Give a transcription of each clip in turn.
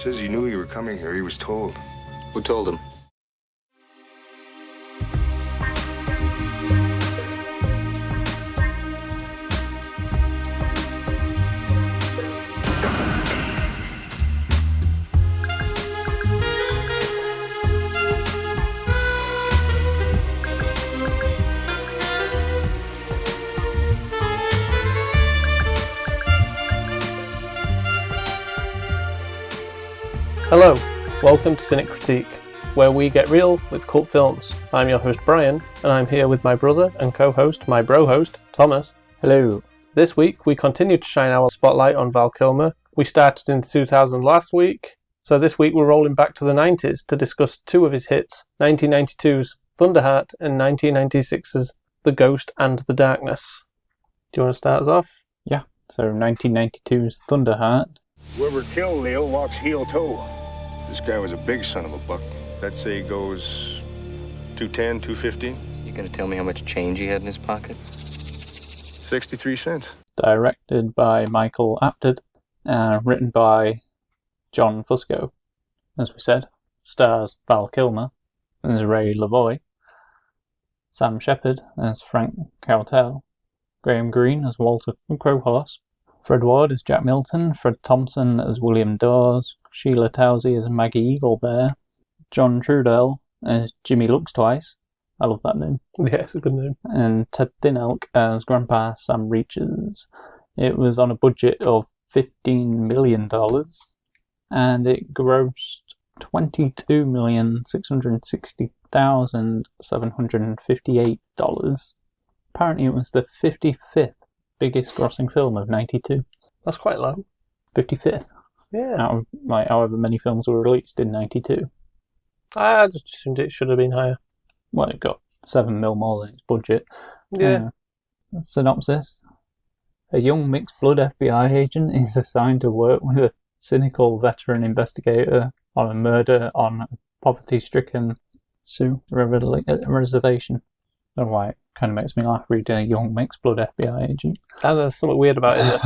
Says he knew you were coming here. He was told. Who told him? Hello, welcome to Cynic Critique, where we get real with cult films. I'm your host Brian, and I'm here with my brother and co-host, my bro-host, Thomas. Hello. This week we continue to shine our spotlight on Val Kilmer. We started in 2000 last week, so this week we're rolling back to the 90s to discuss two of his hits, 1992's Thunderheart and 1996's The Ghost and the Darkness. Do you want to start us off? Yeah, so 1992's Thunderheart. Whoever killed Leo walks heel-toe. This guy was a big son of a buck. I'd say he goes 210, 250. You gonna tell me how much change he had in his pocket? 63 cents. Directed by Michael Apted, written by John Fusco. As we said, stars Val Kilmer as Ray Lavoie, Sam Shepard as Frank Cowtell, Graham Greene as Walter Crowhorse, Fred Ward as Jack Milton, Fred Thompson as William Dawes, Sheila Tousey as Maggie Eaglebear, John Trudell as Jimmy Looks Twice. I love that name. Yeah, it's a good name. And Ted Thinelk as Grandpa Sam Reaches. It was on a budget of $15 million, and it grossed $22,660,758. Apparently it was the 55th biggest grossing film of 92. That's quite low. 55th. Yeah. Out of however many films were released in 92. I just assumed it should have been higher. Well, it got $7 million more than its budget. Yeah. Synopsis. A young mixed-blood FBI agent is assigned to work with a cynical veteran investigator on a murder on a poverty-stricken Sioux reservation. I don't know why it kind of makes me laugh reading a young mixed-blood FBI agent. And there's something weird about it.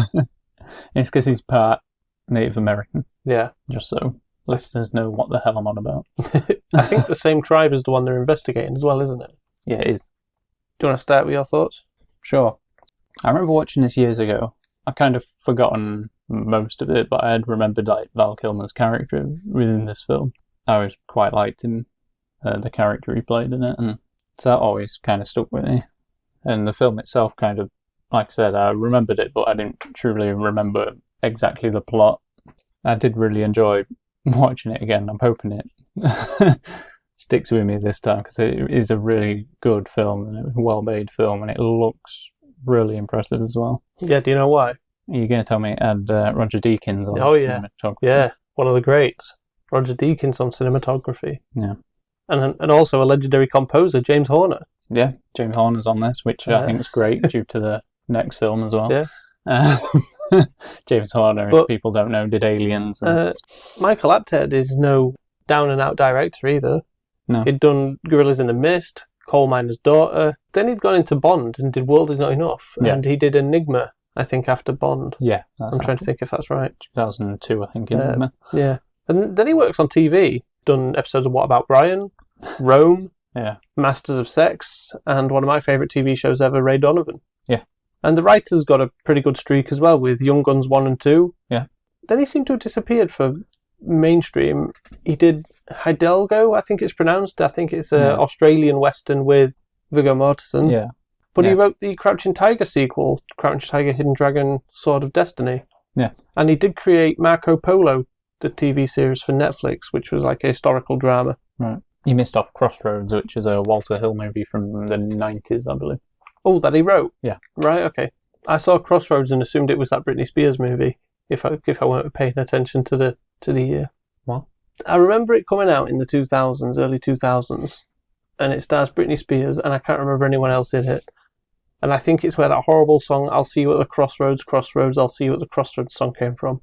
It's because he's part Native American. Yeah. Just so listeners know what the hell I'm on about. I think the same tribe is the one they're investigating as well, isn't it? Yeah, it is. Do you want to start with your thoughts? Sure. I remember watching this years ago. I kind of forgotten most of it, but I had remembered Val Kilmer's character within this film. I always quite liked him, the character he played in it, and so that always kind of stuck with me. And the film itself kind of, like I said, I remembered it, but I didn't truly remember exactly the plot. I did really enjoy watching it again. I'm hoping it sticks with me this time, because it is a really good film, and a well-made film, and it looks really impressive as well. Yeah, do you know why? You're going to tell me it had Roger Deakins on cinematography. Yeah, one of the greats. Roger Deakins on cinematography. Yeah. And also a legendary composer, James Horner. Yeah, James Horner's on this, which I think is great due to the next film as well. Yeah. James Horner, if people don't know, did Aliens. And Michael Apted is no down-and-out director either. No. He'd done Gorillas in the Mist, Coal Miner's Daughter. Then he'd gone into Bond and did World Is Not Enough. Yeah. And he did Enigma, I think, after Bond. Yeah. I'm trying to think if that's right. 2002, I think, Enigma. Yeah. And then he works on TV. Done episodes of What About Brian? Rome. Yeah. Masters of Sex. And one of my favourite TV shows ever, Ray Donovan. Yeah. And the writer's got a pretty good streak as well with Young Guns 1 and 2. Yeah. Then he seemed to have disappeared for mainstream. He did Hidalgo, I think it's pronounced. I think it's an Australian Western with Viggo Mortensen. Yeah. But he wrote the Crouching Tiger sequel, Crouching Tiger, Hidden Dragon, Sword of Destiny. Yeah. And he did create Marco Polo, the TV series for Netflix, which was like a historical drama. Right. You missed off Crossroads, which is a Walter Hill movie from the 90s, I believe. Oh, that he wrote? Yeah. Right, okay. I saw Crossroads and assumed it was that Britney Spears movie, if I weren't paying attention to the year. What? I remember it coming out in the 2000s, early 2000s, and it stars Britney Spears, and I can't remember anyone else in it. And I think it's where that horrible song, I'll See You at the Crossroads, Crossroads, I'll See You at the Crossroads song came from.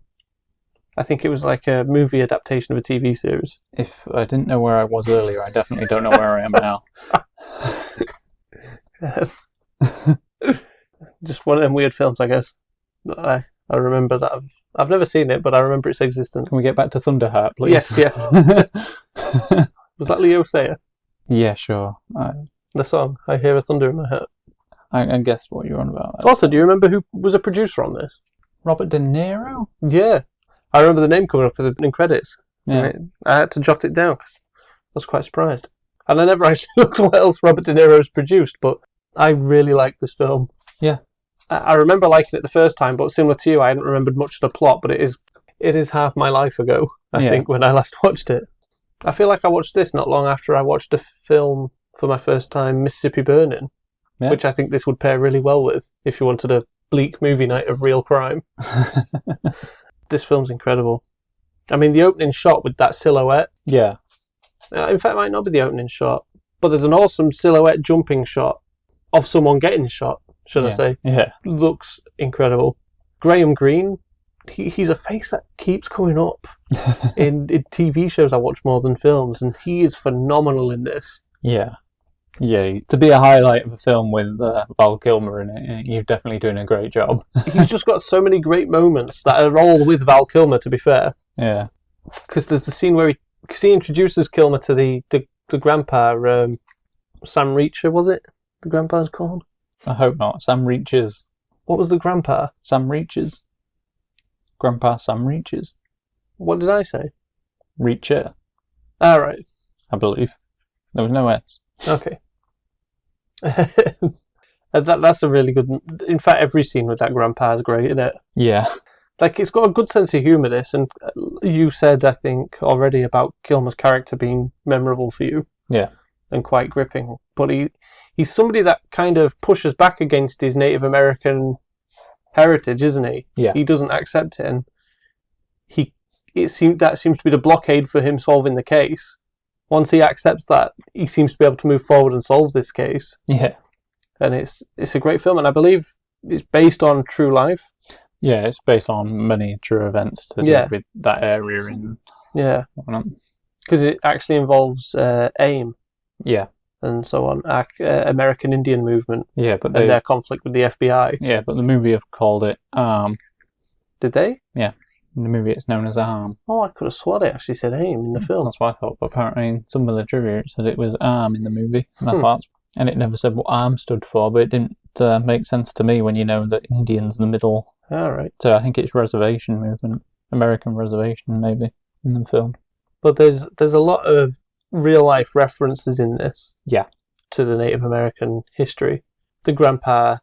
I think it was like a movie adaptation of a TV series. If I didn't know where I was earlier, I definitely don't know where I am now. Just one of them weird films, I guess, that I remember that. I've never seen it, but I remember its existence. Can we get back to Thunderheart, please? Yes. Was that Leo Sayer? Yeah, sure. The song, I Hear a Thunder in My Heart. I guess what you're on about. Also, do you remember who was a producer on this? Robert De Niro? Yeah. I remember the name coming up in credits. Yeah. I had to jot it down because I was quite surprised. And I never actually looked what else Robert De Niro's produced, but I really like this film. Yeah. I remember liking it the first time, but similar to you, I hadn't remembered much of the plot, but it is half my life ago, I think, when I last watched it. I feel like I watched this not long after I watched a film for my first time, Mississippi Burning, which I think this would pair really well with if you wanted a bleak movie night of real crime. This film's incredible. I mean, the opening shot with that silhouette. Yeah. In fact, it might not be the opening shot, but there's an awesome silhouette jumping shot of someone getting shot, should I say. Yeah. Looks incredible. Graham Greene, he's a face that keeps coming up in TV shows I watch more than films, and he is phenomenal in this. Yeah. Yeah, to be a highlight of a film with Val Kilmer in it, you're definitely doing a great job. He's just got so many great moments that are all with Val Kilmer, to be fair. Yeah. Because there's the scene where he introduces Kilmer to the grandpa, Sam Reacher, was it? The grandpa's called? I hope not. Sam Reaches. What was the grandpa? Sam Reaches. Grandpa Sam Reaches. What did I say? Reacher. Ah, right. I believe. There was no S. Okay. That's a really good... In fact, every scene with that grandpa is great, isn't it? Yeah. Like, it's got a good sense of humour, this, and you said, I think, already about Kilmer's character being memorable for you. Yeah. And quite gripping. But he's somebody that kind of pushes back against his Native American heritage, isn't he? Yeah. He doesn't accept it, and that seems to be the blockade for him solving the case. Once he accepts that, he seems to be able to move forward and solve this case. Yeah. And it's a great film, and I believe it's based on true life. Yeah, it's based on many true events to do with that area in... Yeah. Because it actually involves AIM. Yeah. And so on. American Indian movement. Yeah, but and their conflict with the FBI. Yeah, but the movie have called it ARM. Did they? Yeah. In the movie it's known as ARM. Oh, I could have sworn it actually said AIM in the film. That's what I thought, but apparently in some of the trivia it said it was ARM in the movie. And it never said what ARM stood for, but it didn't make sense to me when you know that Indian's in the middle. Alright. So I think it's reservation movement. American reservation, maybe, in the film. But there's a lot of real-life references in this. Yeah. To the Native American history. The grandpa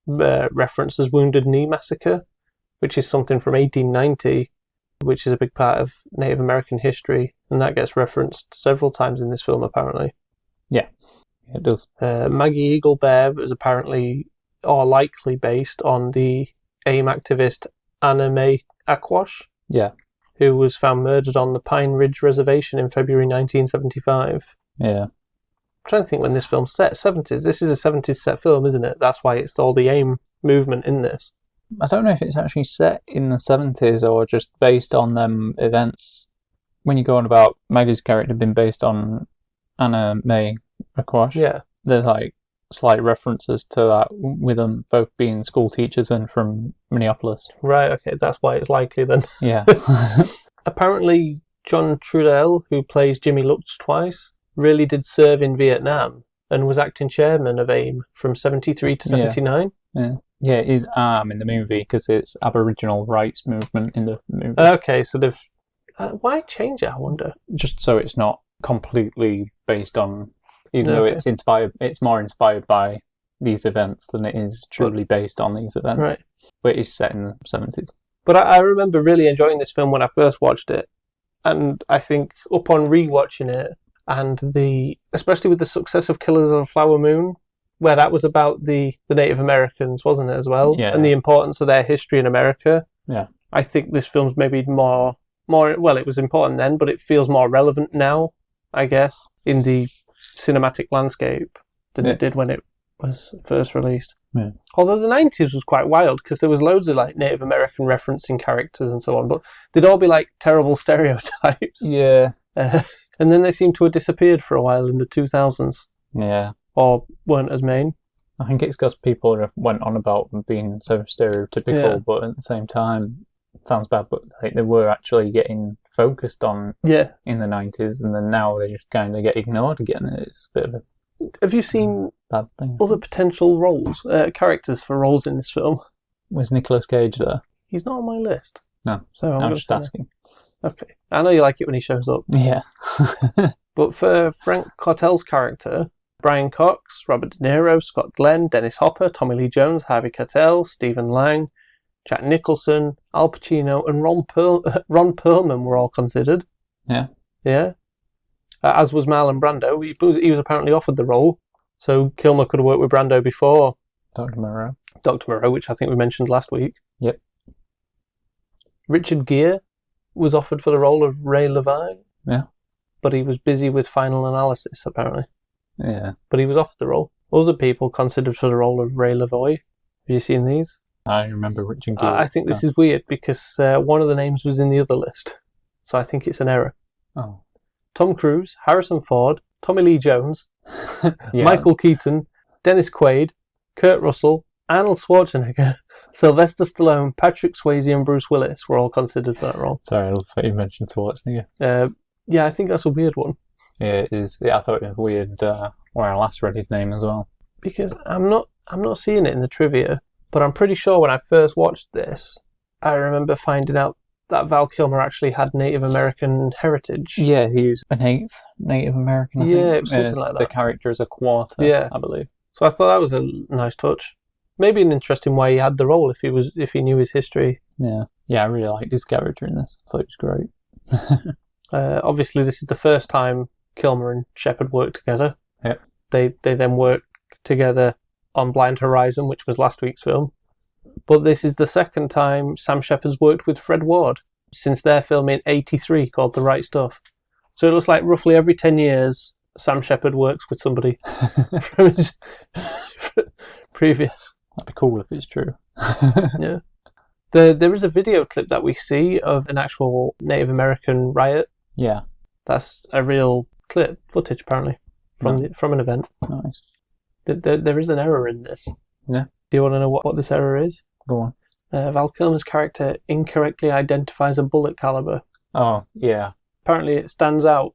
references Wounded Knee Massacre, which is something from 1890, which is a big part of Native American history, and that gets referenced several times in this film, apparently. Yeah, it does. Maggie Eagle Bear is apparently, or likely, based on the AIM activist Anna Mae Aquash, who was found murdered on the Pine Ridge Reservation in February 1975. Yeah. I'm trying to think when this film's set. 70s. This is a 70s set film, isn't it? That's why it's all the AIM movement in this. I don't know if it's actually set in the 70s or just based on them events. When you go on about Maggie's character being based on Anna Mae Aquash, there's like slight references to that with them both being school teachers and from Minneapolis. Right, okay, that's why it's likely then. Yeah. Apparently, John Trudell, who plays Jimmy Lux twice, really did serve in Vietnam and was acting chairman of AIM from 73 to 79. Yeah. Yeah, it is ARM in the movie because it's Aboriginal rights movement in the movie. Okay, so they've... why change it, I wonder? Just so it's not completely based on... Even though it's more inspired by these events than it is truly based on these events. Right. But it is set in the 70s. But I remember really enjoying this film when I first watched it. And I think upon rewatching it, and especially with the success of Killers of the Flower Moon, where that was about the Native Americans, wasn't it, as well? Yeah. And the importance of their history in America. Yeah. I think this film's maybe more, well, it was important then, but it feels more relevant now, I guess, in the cinematic landscape than it did when it was first released. Yeah. Although the 90s was quite wild, because there was loads of like Native American referencing characters and so on, but they'd all be like terrible stereotypes. Yeah. And then they seem to have disappeared for a while in the 2000s. Yeah. Or weren't as main. I think it's because people went on about them being so stereotypical, but at the same time, it sounds bad, but like, they were actually getting focused on in the 90s, and then now they just kind of get ignored again. It's a bit of a Have you seen bad thing. other potential roles, characters for roles in this film? Was Nicolas Cage there? He's not on my list. No, so I'm just asking. Okay, I know you like it when he shows up. Yeah. But for Frank Cartel's character, Brian Cox, Robert De Niro, Scott Glenn, Dennis Hopper, Tommy Lee Jones, Harvey Keitel, Stephen Lang, Jack Nicholson, Al Pacino, and Ron Perlman were all considered. Yeah. Yeah. As was Marlon Brando. He was apparently offered the role, so Kilmer could have worked with Brando before Dr. Moreau. Dr. Moreau, which I think we mentioned last week. Yep. Richard Gere was offered for the role of Ray Levine. Yeah. But he was busy with Final Analysis, apparently. Yeah. But he was offered the role. Other people considered for the role of Ray Lavoie. Have you seen these? I remember Richard Gere. I think this is weird because one of the names was in the other list. So I think it's an error. Oh. Tom Cruise, Harrison Ford, Tommy Lee Jones, Michael Keaton, Dennis Quaid, Kurt Russell, Arnold Schwarzenegger, Sylvester Stallone, Patrick Swayze, and Bruce Willis were all considered for that role. Sorry, I thought you mentioned Schwarzenegger. Yeah, I think that's a weird one. Yeah, it is. Yeah, I thought it was weird where I last read his name as well. Because I'm not seeing it in the trivia, but I'm pretty sure when I first watched this, I remember finding out that Val Kilmer actually had Native American heritage. Yeah, he's an eighth Native American. I think. It was something like that. The character is a quarter, I believe. So I thought that was a nice touch. Maybe an interesting why he had the role if he knew his history. Yeah, I really liked his character in this. I thought it was great. Obviously, this is the first time Kilmer and Shepard worked together. Yep. They then worked together on Blind Horizon, which was last week's film. But this is the second time Sam Shepard's worked with Fred Ward since their film in '83 called The Right Stuff. So it looks like roughly every 10 years, Sam Shepard works with somebody from his previous. That'd be cool if it's true. Yeah. There is a video clip that we see of an actual Native American riot. Yeah. That's a real footage, apparently, from an event. Nice. There is an error in this. Yeah. Do you want to know what this error is? Go on. Val Kilmer's character incorrectly identifies a bullet caliber. Oh, yeah. Apparently it stands out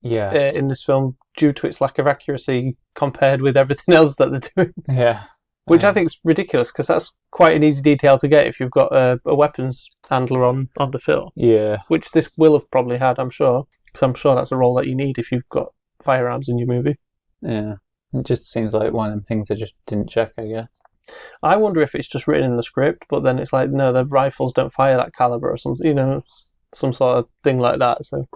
in this film due to its lack of accuracy compared with everything else that they're doing. Yeah. Which I think is ridiculous, because that's quite an easy detail to get if you've got a weapons handler on the film. Yeah. Which this will have probably had, I'm sure. Because I'm sure that's a role that you need if you've got firearms in your movie. Yeah. It just seems like one of them things they just didn't check, I guess. I wonder if it's just written in the script, but then it's like, no, the rifles don't fire that caliber or something, some sort of thing like that. So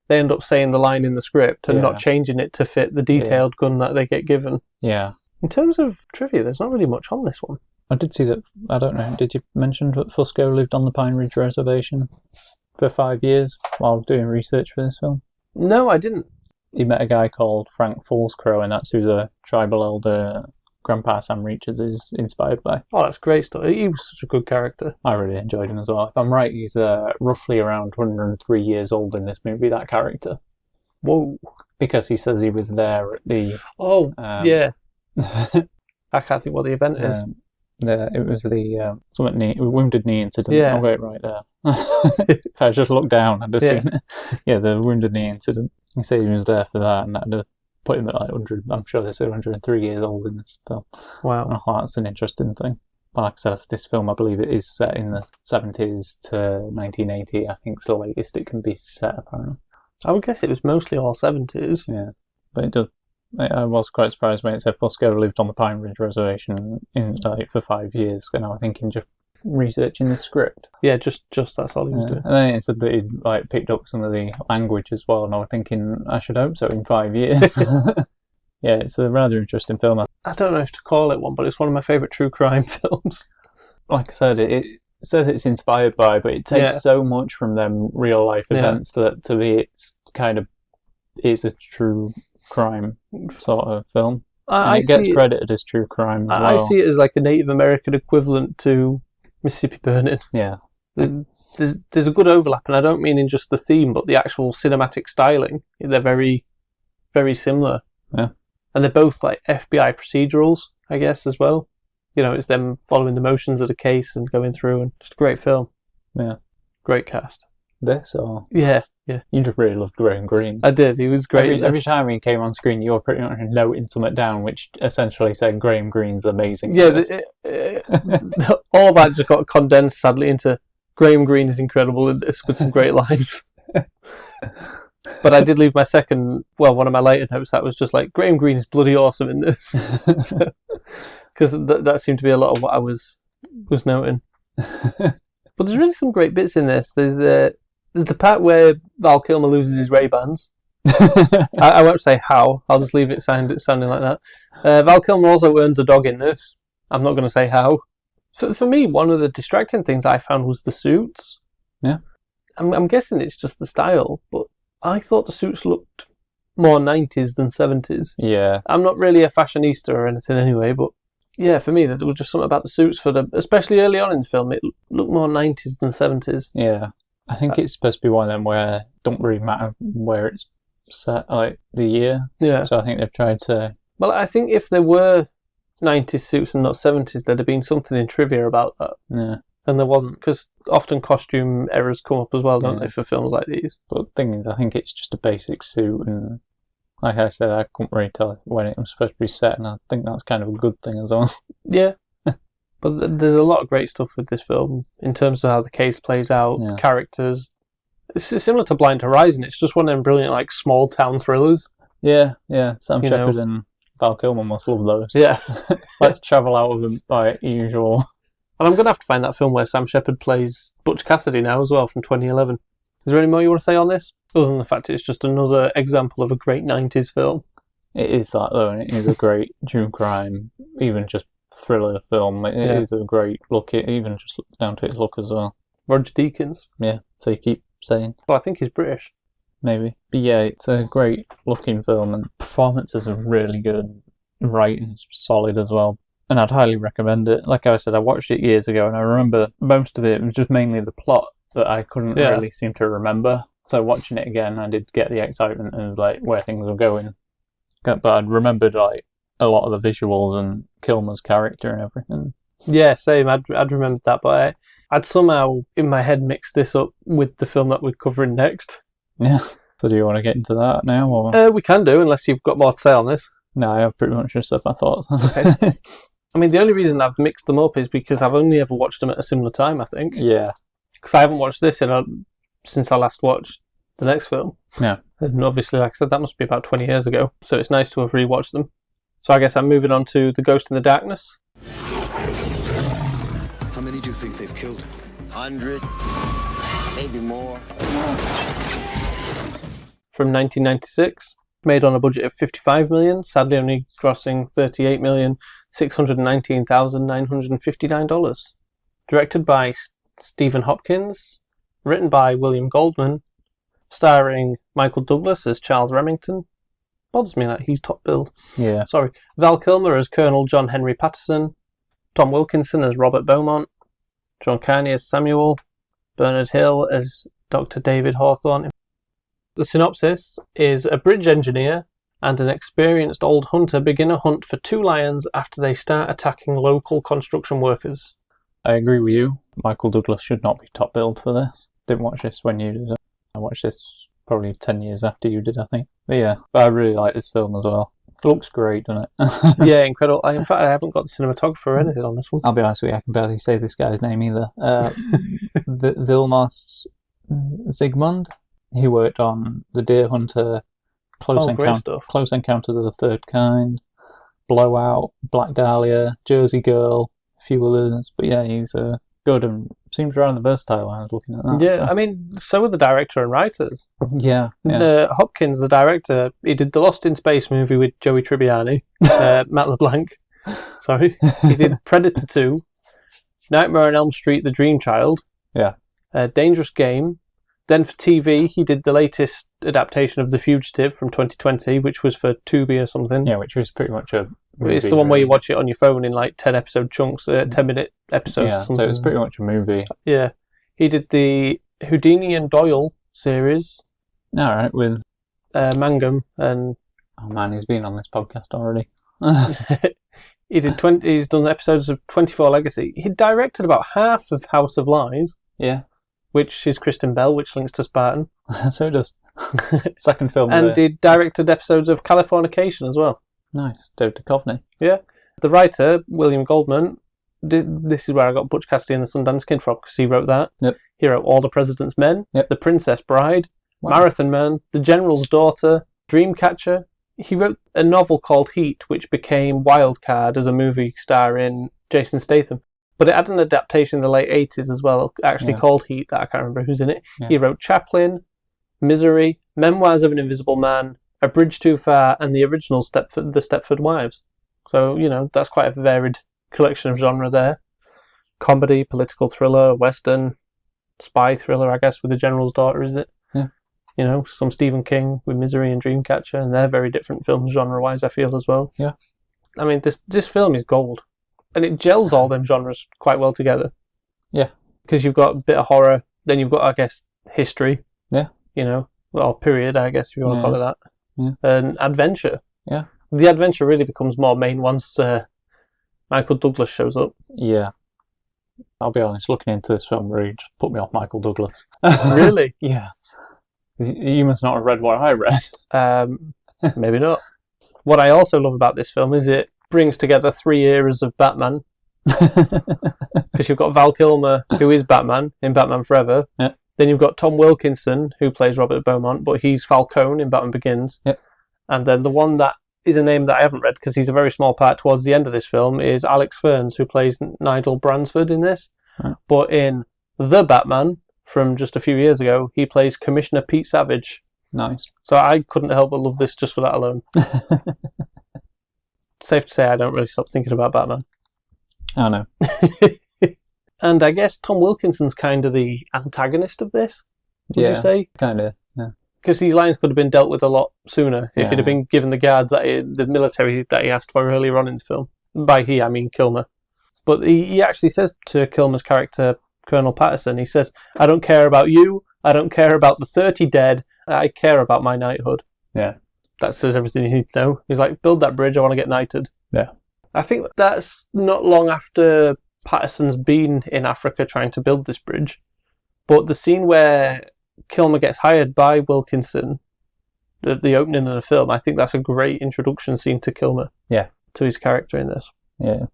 they end up saying the line in the script and not changing it to fit the detailed gun that they get given. Yeah. In terms of trivia, there's not really much on this one. I did see that, I don't know, did you mention that Fusco lived on the Pine Ridge Reservation for 5 years while doing research for this film? No, I didn't. He met a guy called Frank Foolscrow, and that's who the tribal elder Grandpa Sam Reaches is inspired by. Oh, that's great stuff. He was such a good character. I really enjoyed him as well. If I'm right, he's roughly around 103 years old in this movie, that character. Whoa. Because he says he was there at the... Oh, yeah. I can't think what the event is. It was the Wounded Knee incident. Yeah. I'll get it right there. If I just looked down, I'd have seen it. Yeah, the Wounded Knee incident. He said he was there for that, and that'd have put him at like 100. I'm sure they said 103 years old in this film. Wow. And I thought that's an interesting thing. But like I said, this film, I believe it is set in the 70s to 1980. I think it's the latest it can be set, apparently. I would guess it was mostly all 70s. Yeah, but it does. I was quite surprised when it said Fusco lived on the Pine Ridge Reservation for 5 years, and I was thinking just researching the script. Yeah, just that's all he was doing. And then it said that he'd picked up some of the language as well, and I was thinking, I should hope so in 5 years. Yeah, it's a rather interesting film. I don't know if to call it one, but it's one of my favourite true crime films. Like I said, it says it's inspired by, but it takes so much from them real life events that to me it's kind of is a true crime sort of film. It gets credited as true crime as well. I see it as like a Native American equivalent to Mississippi Burning. Yeah. There's a good overlap, and I don't mean in just the theme, but the actual cinematic styling. They're very, very similar. Yeah. And they're both like FBI procedurals. I guess, as well. You know, it's them following the motions of the case and going through, and just a great film. Yeah. Great cast. This or Yeah. you just really loved Graham Greene. I did. He was great. Every time he came on screen, you were pretty much noting something down, which essentially said Graham Greene's amazing. Yeah, all that just got condensed, sadly, into Graham Greene is incredible in this with some great lines. But I did leave my one of my later notes that was just like, Graham Greene is bloody awesome in this. Because that seemed to be a lot of what I was noting. But there's really some great bits in this. There's the part where Val Kilmer loses his Ray-Bans. I won't say how. I'll just leave it sounding like that. Val Kilmer also earns a dog in this. I'm not going to say how. For me, one of the distracting things I found was the suits. Yeah. I'm guessing it's just the style, but I thought the suits looked more 90s than 70s. Yeah. I'm not really a fashionista or anything anyway, but yeah, for me, there was just something about the suits, especially early on in the film, it looked more 90s than 70s. Yeah. I think it's supposed to be one of them where it don't really matter where it's set, like the year. Yeah. So I think they've tried to... Well, I think if there were 90s suits and not 70s, there'd have been something in trivia about that. Yeah. And there wasn't, because often costume errors come up as well, don't they, for films like these? But the thing is, I think it's just a basic suit, and like I said, I couldn't really tell when it was supposed to be set, and I think that's kind of a good thing as well. Yeah. But there's a lot of great stuff with this film in terms of how the case plays out, characters. It's similar to Blind Horizon. It's just one of them brilliant, like, small town thrillers. Yeah. Sam Shepard and Val Kilmer must love those. Yeah. Let's travel out of the usual. And I'm going to have to find that film where Sam Shepard plays Butch Cassidy now as well from 2011. Is there any more you want to say on this? Other than the fact it's just another example of a great 90s film. It is that, though, and it is a great true crime, even just thriller film. It is a great look, even just down to its look as well. Roger Deakins. Yeah, so you keep saying. Well, I think he's British. Maybe. But yeah, it's a great looking film, and performances are really good. Writing's solid as well. And I'd highly recommend it. Like I said, I watched it years ago, and I remember most of it was just mainly the plot that I couldn't really seem to remember. So watching it again, I did get the excitement of like where things were going. But I remembered like a lot of the visuals and Kilmer's character and everything. Yeah, same. I'd remembered that, but I'd somehow in my head mixed this up with the film that we're covering next. Yeah. So do you want to get into that now? Or? We can do, unless you've got more to say on this. No, I've pretty much just said my thoughts. Okay. I mean, the only reason I've mixed them up is because I've only ever watched them at a similar time, I think. Yeah. Because I haven't watched this since I last watched the next film. Yeah. And obviously, like I said, that must be about 20 years ago. So it's nice to have rewatched them. So I guess I'm moving on to The Ghost in the Darkness. How many do you think they've killed? 100, maybe more. From 1996. Made on a budget of $55 million, sadly only grossing $38,619,959. Directed by Stephen Hopkins, written by William Goldman, starring Michael Douglas as Charles Remington. Bothers me that he's top billed. Yeah. Sorry. Val Kilmer as Colonel John Henry Patterson, Tom Wilkinson as Robert Beaumont, John Carney as Samuel, Bernard Hill as Dr. David Hawthorne. The synopsis is a bridge engineer and an experienced old hunter begin a hunt for two lions after they start attacking local construction workers. I agree with you. Michael Douglas should not be top billed for this. Didn't watch this when you did it. I watched this probably 10 years after you did, I think. But I really like this film as well. It looks great, doesn't it? Yeah, incredible. In fact, I haven't got the cinematographer or anything on this one. I'll be honest with you, I can barely say this guy's name either. Vilmos Zsigmond. He worked on The Deer Hunter, Close Encounters of the Third Kind, Blowout, Black Dahlia, Jersey Girl, a few others. But yeah, he's good and seems rather versatile when I was looking at that. Yeah, so. I mean, so are the director and writers. Yeah. Hopkins, the director, he did the Lost in Space movie with Joey Tribbiani, Matt LeBlanc. Sorry. He did Predator 2, Nightmare on Elm Street, The Dream Child, Dangerous Game. Then for TV, he did the latest adaptation of The Fugitive from 2020, which was for Tubi or something. Yeah, which was pretty much a movie. It's the one where you watch it on your phone in like 10 episode chunks, 10-minute episodes. Yeah, so it was pretty much a movie. Yeah. He did the Houdini and Doyle series. Alright, with... Mangum and... Oh man, he's been on this podcast already. He's done episodes of 24 Legacy. He directed about half of House of Lies. Yeah. Which is Kristen Bell, which links to Spartan. So it does. Second film. And he directed episodes of Californication as well. Nice. David Duchovny. Yeah. The writer, William Goldman, this is where I got Butch Cassidy and the Sundance Kid from, because he wrote that. Yep. He wrote All the President's Men, Yep. The Princess Bride, Wow. Marathon Man, The General's Daughter, Dreamcatcher. He wrote a novel called Heat, which became Wildcard as a movie starring Jason Statham. But it had an adaptation in the late 80s as well, actually called Heat, that I can't remember who's in it. Yeah. He wrote Chaplin, Misery, Memoirs of an Invisible Man, A Bridge Too Far, and the original The Stepford Wives. So, that's quite a varied collection of genre there. Comedy, political thriller, western, spy thriller, I guess, with The General's Daughter, is it? Yeah. Some Stephen King with Misery and Dreamcatcher, and they're very different films genre-wise, I feel, as well. Yeah. I mean, this film is gold. And it gels all them genres quite well together. Yeah. Because you've got a bit of horror, then you've got, I guess, history. Yeah. Well, period, I guess, if you want to call it that. Yeah. And adventure. Yeah. The adventure really becomes more main once Michael Douglas shows up. Yeah. I'll be honest, looking into this film really just put me off Michael Douglas. Really? Yeah. You must not have read what I read. Maybe not. What I also love about this film is it brings together 3 eras of Batman. Because you've got Val Kilmer, who is Batman in Batman Forever. Yeah. Then you've got Tom Wilkinson, who plays Robert Beaumont, but he's Falcone in Batman Begins. Yeah. And then the one that is a name that I haven't read because he's a very small part towards the end of this film is Alex Ferns, who plays Nigel Bransford in this. Right. But in The Batman, from just a few years ago, he plays Commissioner Pete Savage. Nice. So I couldn't help but love this just for that alone. Safe to say I don't really stop thinking about Batman. I know. And I guess Tom Wilkinson's kind of the antagonist of this, would you say? Kind of, yeah. Because these lines could have been dealt with a lot sooner if he'd have been given the guards the military that he asked for earlier on in the film. By he, I mean Kilmer. But he actually says to Kilmer's character, Colonel Patterson, he says, I don't care about you, I don't care about the 30 dead, I care about my knighthood. Yeah. That says everything you need to know. He's like, build that bridge, I want to get knighted. Yeah. I think that's not long after Patterson's been in Africa trying to build this bridge. But the scene where Kilmer gets hired by Wilkinson at the opening of the film, I think that's a great introduction scene to Kilmer. Yeah. To his character in this. Yeah.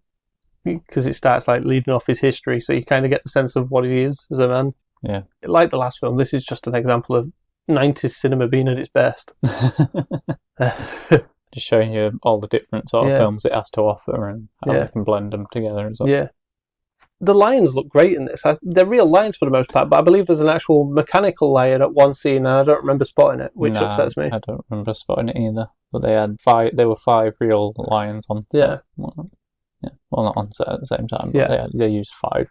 Because it starts like leading off his history, so you kind of get the sense of what he is as a man. Yeah. Like the last film, this is just an example of 90s cinema being at its best. Just showing you all the different sort of films it has to offer and how they can blend them together as well. Yeah. The lions look great in this. They're real lions for the most part, but I believe there's an actual mechanical lion at one scene, and I don't remember spotting it, which upsets me. I don't remember spotting it either. But they had 5. There were 5 real lions on set. Yeah. Well, not on set at the same time, but they used 5.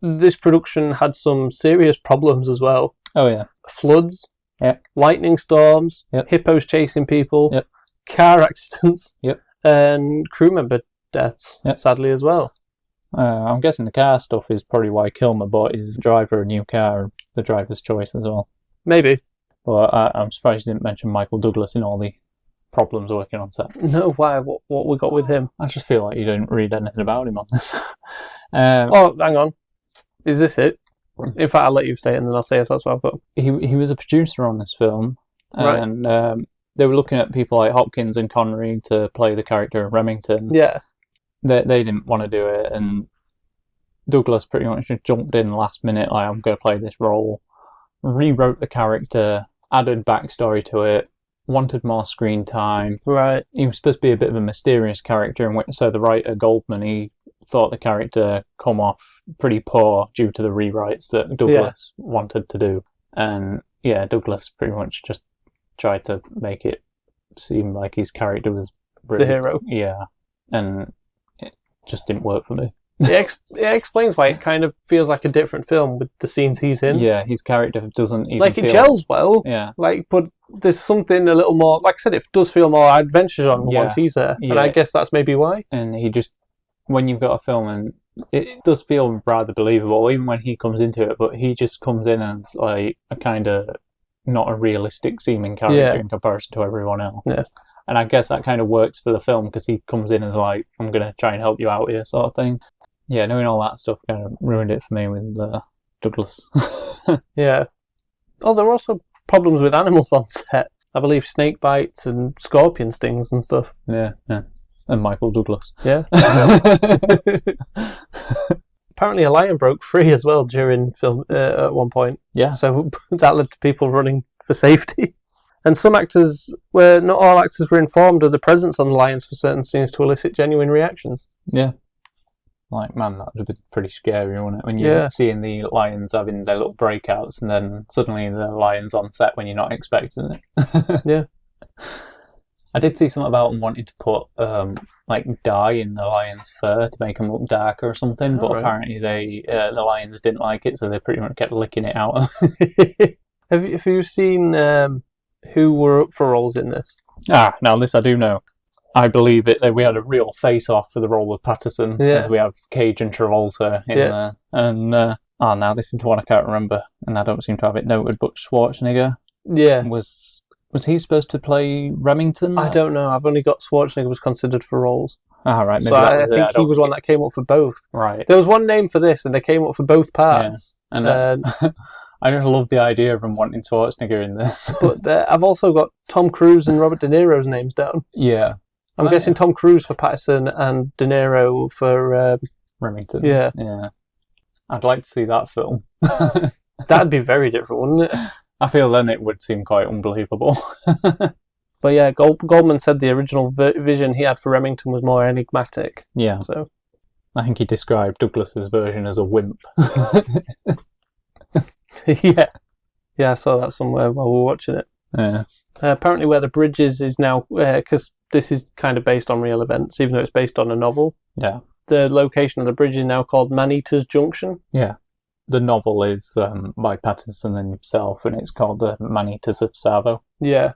This production had some serious problems as well. Oh yeah. Floods. Yep. Lightning storms. Yep. Hippos chasing people. Yep. Car accidents. Yep. And crew member deaths. Yep. Sadly as well. I'm guessing the car stuff is probably why Kilmer bought his driver a new car, the driver's choice as well. Maybe. But I'm surprised you didn't mention Michael Douglas in all the problems working on set. No, why? What we got with him? I just feel like you didn't read anything about him on this. Oh, hang on. Is this it? In fact, I'll let you say it and then I'll say if that's what I've got. He was a producer on this film, and they were looking at people like Hopkins and Connery to play the character of Remington. Yeah. They didn't want to do it, and Douglas pretty much just jumped in last minute, like, I'm going to play this role, rewrote the character, added backstory to it, wanted more screen time. Right. He was supposed to be a bit of a mysterious character, and so the writer Goldman, he thought the character come off pretty poor due to the rewrites that Douglas wanted to do. And yeah, Douglas pretty much just tried to make it seem like his character was the hero. Yeah, and it just didn't work for me. It explains why it kind of feels like a different film with the scenes he's in. Yeah, his character doesn't even like, it gels well. Yeah. Like, but there's something a little more, like I said, it does feel more adventure genre once he's there. Yeah. And I guess that's maybe why. And he just, when you've got a film, and it does feel rather believable, even when he comes into it, but he just comes in as like a kind of not a realistic seeming character in comparison to everyone else. Yeah. And I guess that kind of works for the film because he comes in as like, I'm going to try and help you out here sort of thing. Yeah, knowing all that stuff kind of ruined it for me with Douglas. Yeah. Oh, there were also problems with animals on set. I believe snake bites and scorpion stings and stuff. Yeah. And Michael Douglas. Yeah. Apparently a lion broke free as well during film at one point. Yeah. So that led to people running for safety. And not all actors were informed of the presence on the lions for certain scenes to elicit genuine reactions. Yeah. Like, man, that would have been pretty scary, wouldn't it? When you're seeing the lions having their little breakouts and then suddenly the lions on set when you're not expecting it. Yeah. I did see something about them wanting to put dye in the lion's fur to make them look darker or something, but apparently the lions didn't like it, so they pretty much kept licking it out. Have you seen who were up for roles in this? Now this I do know. I believe we had a real face-off for the role of Patterson, as we have Cage and Travolta in there. And now this is the one I can't remember, and I don't seem to have it noted, but Schwarzenegger was he supposed to play Remington? I don't know. I've only got Schwarzenegger was considered for roles. Right. Maybe so I think he was one that came up for both. Right. There was one name for this, and they came up for both parts. Yeah. And I just love the idea of him wanting Schwarzenegger in this. But I've also got Tom Cruise and Robert De Niro's names down. Yeah. I'm guessing Tom Cruise for Patterson and De Niro for Remington. Yeah. I'd like to see that film. That'd be very different, wouldn't it? I feel then it would seem quite unbelievable. But yeah, Goldman said the original vision he had for Remington was more enigmatic. Yeah. So I think he described Douglas's version as a wimp. Yeah, I saw that somewhere while we were watching it. Yeah. Apparently where the bridge is now, because this is kind of based on real events, even though it's based on a novel. Yeah. The location of the bridge is now called Maneater's Junction. Yeah. The novel is by Patterson himself, and it's called The Man-Eaters of Tsavo. Yeah.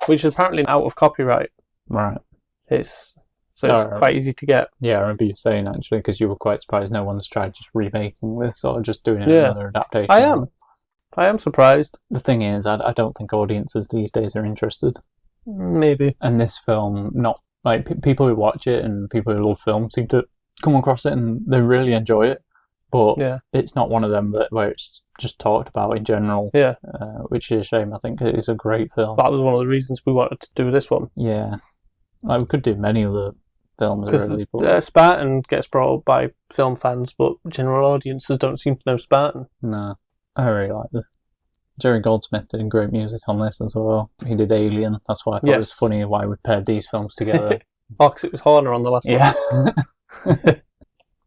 Which is apparently out of copyright. Right. It's quite easy to get. Yeah, I remember you saying, actually, because you were quite surprised no one's tried just remaking this or just doing another adaptation. I am surprised. The thing is, I don't think audiences these days are interested. Maybe. And this film, not like people who watch it and people who love films seem to come across it and they really enjoy it. But it's not one of them where it's just talked about in general. Yeah. Which is a shame. I think it is a great film. That was one of the reasons we wanted to do this one. Yeah. Like, we could do many other films, really. Because Spartan gets brought up by film fans, but general audiences don't seem to know Spartan. No. I really like this. Jerry Goldsmith did great music on this as well. He did Alien. That's why I thought it was funny why we paired these films together. Because it was Horner on the last one.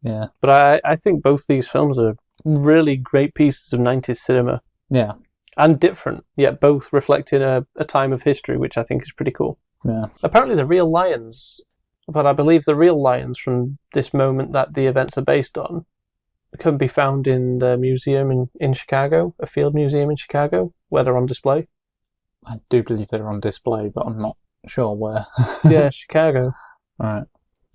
Yeah. But I think both these films are really great pieces of 90s cinema. Yeah. And different, yet both reflecting a time of history, which I think is pretty cool. Yeah. Apparently the real lions, but I believe the real lions from this moment that the events are based on, can be found in the museum in Chicago, a field museum in Chicago, where they're on display. I do believe they're on display, but I'm not sure where. Yeah, Chicago. Right.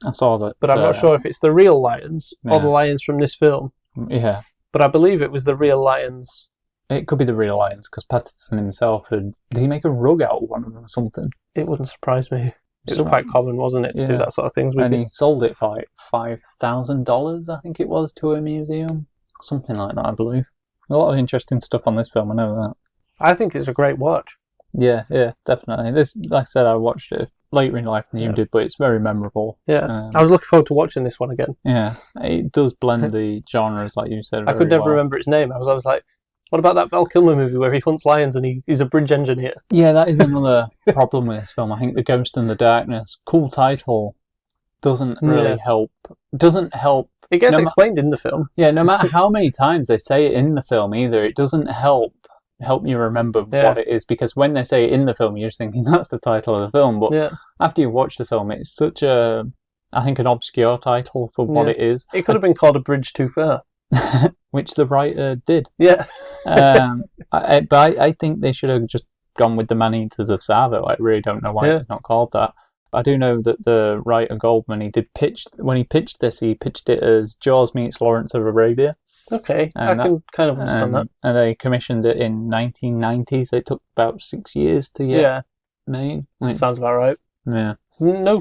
I saw that. But I'm not sure if it's the real lions or the lions from this film. Yeah. But I believe it was the real lions. It could be the real lions, because Patterson himself did he make a rug out of one of them or something? It wouldn't surprise me. It was quite common, wasn't it, to do that sort of things with And he sold it for like $5,000, I think it was, to a museum. Something like that, I believe. A lot of interesting stuff on this film, I know that. I think it's a great watch. Yeah, definitely. This, like I said, I watched it later in life than you did, but it's very memorable. Yeah, I was looking forward to watching this one again. Yeah, it does blend the genres, like you said. I could never remember its name. I was like, what about that Val Kilmer movie where he hunts lions and he's a bridge engineer? Yeah, that is another problem with this film. I think The Ghost in the Darkness, cool title, doesn't really help. Doesn't help. It gets explained in the film. Yeah, no matter how many times they say it in the film, either it doesn't help you remember what it is, because when they say it in the film, you're just thinking that's the title of the film. But after you watch the film, it's such I think, an obscure title for what it is. It could have been called A Bridge Too Far. Which the writer did. Yeah. But I think they should have just gone with the Man-Eaters of Tsavo. I really don't know why it's not called that. I do know that the writer Goldman, when he pitched this, he pitched it as Jaws meets Lawrence of Arabia. Okay, and I can kind of understand that. And they commissioned it in 1990, so it took about 6 years to get made. Sounds about right. Yeah. No,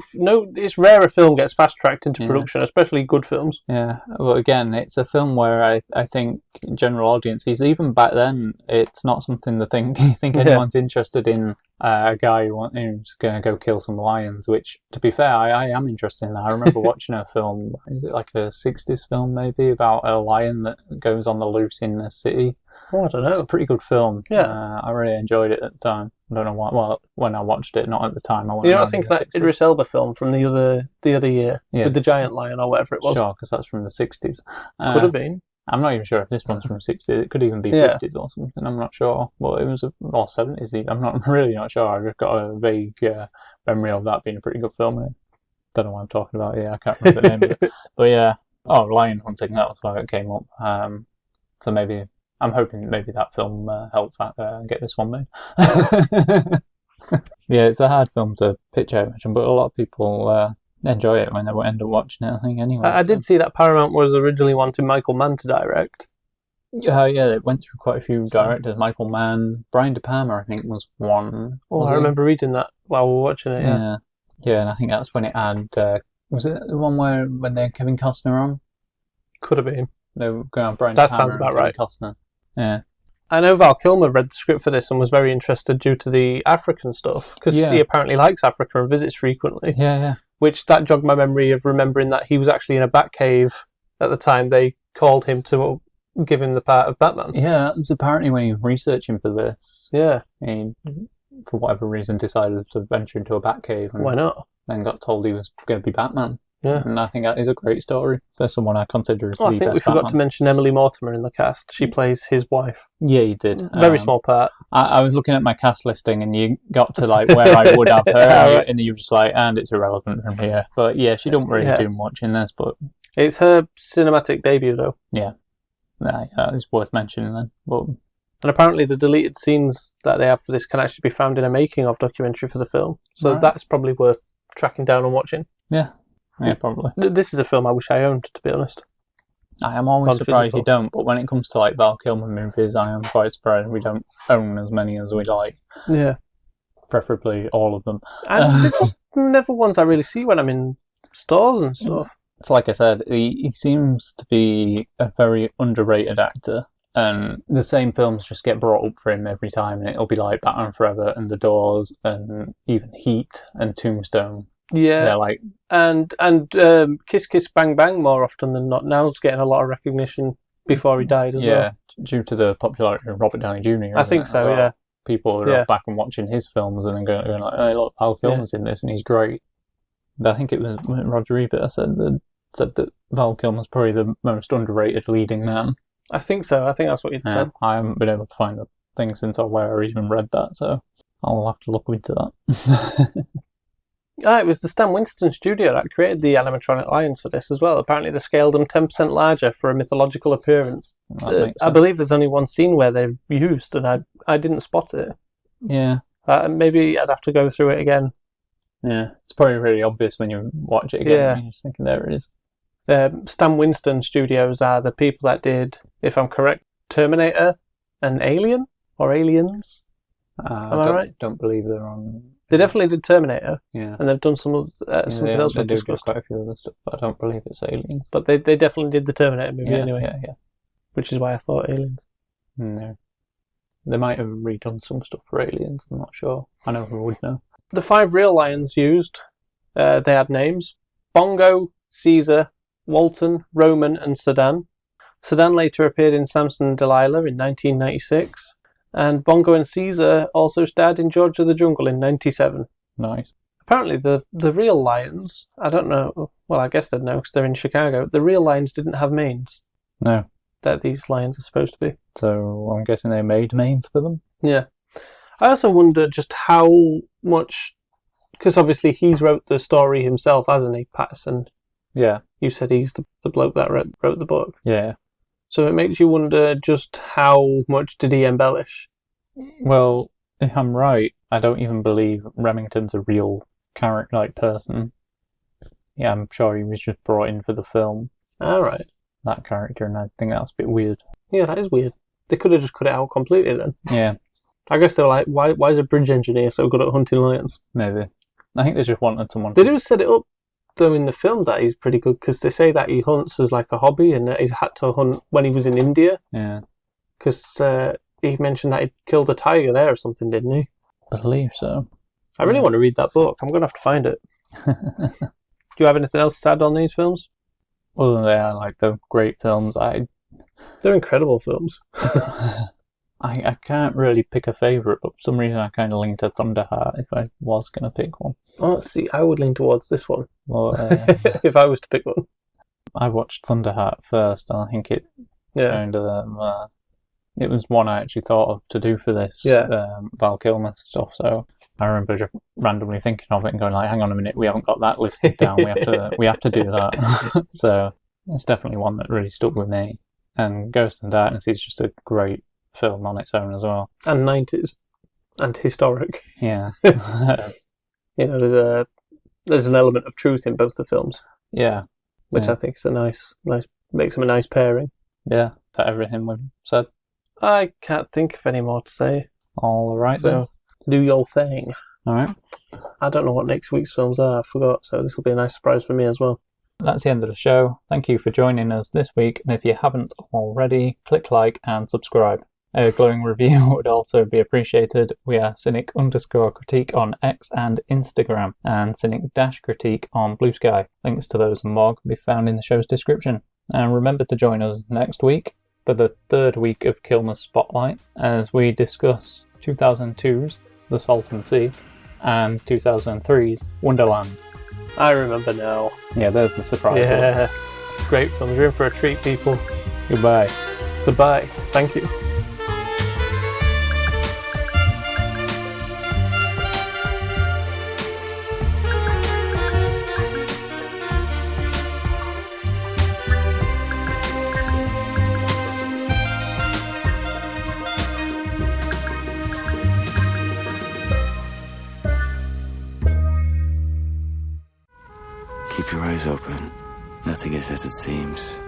it's rare a film gets fast-tracked into production, especially good films. Yeah, well, again, it's a film where I think general audiences, even back then, it's not something do you think anyone's interested in a guy who's going to go kill some lions, which, to be fair, I am interested in that. I remember watching a film, is it like a 60s film maybe, about a lion that goes on the loose in the city. Oh, I don't know. It's a pretty good film. Yeah. I really enjoyed it at the time. I don't know why. Well, when I watched it, not at the time. I think that Idris Elba film from the other year with the giant lion or whatever it was. Sure, because that's from the 60s. Could have been. I'm not even sure if this one's from 60s. It could even be 50s or something. I'm not sure. Well, it was or 70s. I'm really not sure. I've just got a vague memory of that being a pretty good film. I don't know what I'm talking about. Yeah, I can't remember the name of it. But yeah, lion hunting. That was why it came up. So maybe. I'm hoping maybe that film helped get this one made. Yeah, it's a hard film to pitch, I imagine, but a lot of people enjoy it when they end up watching it, I think, anyway. I did see that Paramount was originally wanting Michael Mann to direct. Yeah, it went through quite a few directors. Michael Mann, Brian De Palma, I think, was one. I remember reading that while we were watching it, yeah. Yeah, and I think that's when it had... was it the one when they had Kevin Costner on? Could have been. They were going on Brian That De Palma sounds about and right. Kevin Costner. Yeah. I know Val Kilmer read the script for this and was very interested due to the African stuff, because he apparently likes Africa and visits frequently. Yeah. Which that jogged my memory of remembering that he was actually in a bat cave at the time they called him to give him the part of Batman. Yeah, that was apparently when he was researching for this. Yeah. He, for whatever reason, decided to venture into a bat cave. And why not? Then got told he was going to be Batman. Yeah. And I think that is a great story. There's someone I consider as the best I think we forgot to mention Emily Mortimer in the cast. She plays his wife. Yeah, you did. Very small part. I was looking at my cast listing and you got to like where I would have her and you were just like, and it's irrelevant from here. But yeah, she don't really do much in this, but... It's her cinematic debut, though. Yeah. It's worth mentioning then. But... And apparently the deleted scenes that they have for this can actually be found in a making-of documentary for the film. So that's probably worth tracking down and watching. Yeah. Yeah, probably. This is a film I wish I owned, to be honest. I am always surprised you don't, but when it comes to like Val Kilmer movies, I am quite surprised we don't own as many as we'd like. Yeah. Preferably all of them. And they're just never ones I really see when I'm in stores and stuff. It's like I said, he seems to be a very underrated actor, and the same films just get brought up for him every time, and it'll be like Batman Forever and The Doors and even Heat and Tombstone. Yeah, they're like and Kiss Kiss Bang Bang more often than not now is getting a lot of recognition before he died as well. Yeah, due to the popularity of Robert Downey Jr. I think so. Yeah, people are back and watching his films and then going like, "Hey, look, Val Kilmer's in this and he's great." But I think it was Roger Ebert said that Val Kilmer's probably the most underrated leading man. I think so. I think that's what you'd said. I haven't been able to find the thing since I even read that, so I'll have to look into that. It was the Stan Winston studio that created the animatronic lions for this as well. Apparently they scaled them 10% larger for a mythological appearance. I believe there's only one scene where they're used, and I didn't spot it. Yeah. Maybe I'd have to go through it again. Yeah, it's probably really obvious when you watch it again. Yeah. You're just thinking, there it is. Stan Winston Studios are the people that did, if I'm correct, Terminator and Alien, or Aliens. Am I right? Don't believe they're on... They definitely did Terminator. Yeah. And they've done something else we've discussed. Quite a few other stuff, but I don't believe it's Aliens. But they definitely did the Terminator movie anyway. Yeah. Which is why I thought Aliens. No. They might have redone some stuff for Aliens, I'm not sure. I know who would know. The 5 real lions used, they had names. Bongo, Caesar, Walton, Roman, and Sedan. Sedan later appeared in Samson and Delilah in 1996. And Bongo and Caesar also starred in George of the Jungle in 1997. Nice. Apparently the real lions, I don't know, well I guess they'd know because they're in Chicago, the real lions didn't have manes. No. That these lions are supposed to be. So I'm guessing they made manes for them? Yeah. I also wonder just how much, because obviously he's wrote the story himself, hasn't he, Patterson? Yeah. You said he's the bloke that wrote the book. Yeah. So it makes you wonder just how much did he embellish? Well, if I'm right, I don't even believe Remington's a real character, like person. Yeah, I'm sure he was just brought in for the film. All right. That character, and I think that's a bit weird. Yeah, that is weird. They could have just cut it out completely then. Yeah. I guess they were like, why is a bridge engineer so good at hunting lions? Maybe. I think they just wanted someone. They do set it up, though, in the film that he's pretty good, because they say that he hunts as like a hobby and that he's had to hunt when he was in India. Yeah. Because he mentioned that he killed a tiger there or something, didn't he? I believe so. I really want to read that book. I'm going to have to find it. Do you have anything else to add on these films? Other than they are like the great films, They're incredible films. I can't really pick a favourite, but for some reason I kind of lean to Thunderheart if I was going to pick one. Oh, see, I would lean towards this one. Well, if I was to pick one. I watched Thunderheart first, and I think it kind of it was one I actually thought of to do for this Val Kilmer stuff. So I remember just randomly thinking of it and going like, "Hang on a minute, we haven't got that listed down. We have to do that." So it's definitely one that really stuck with me. And Ghost and Darkness is just a great film on its own as well. And 90s. And historic. Yeah. There's an element of truth in both the films. Yeah. Which I think is a nice makes them a nice pairing. Yeah. For everything we've said. I can't think of any more to say. All right, so do your thing. All right. I don't know what next week's films are. I forgot. So this will be a nice surprise for me as well. That's the end of the show. Thank you for joining us this week. And if you haven't already, click like and subscribe. A glowing review would also be appreciated. We are Cynic_Critique on X and Instagram, and Cynic-Critique on Blue Sky. Links to those and more can be found in the show's description. And remember to join us next week for the third week of Kilmer's Spotlight as we discuss 2002's The Salton Sea and 2003's Wonderland. I remember now. Yeah, there's the surprise. Yeah, great films. You're in for a treat, people. Goodbye. Goodbye. Thank you. Keep your eyes open. Nothing is as it seems.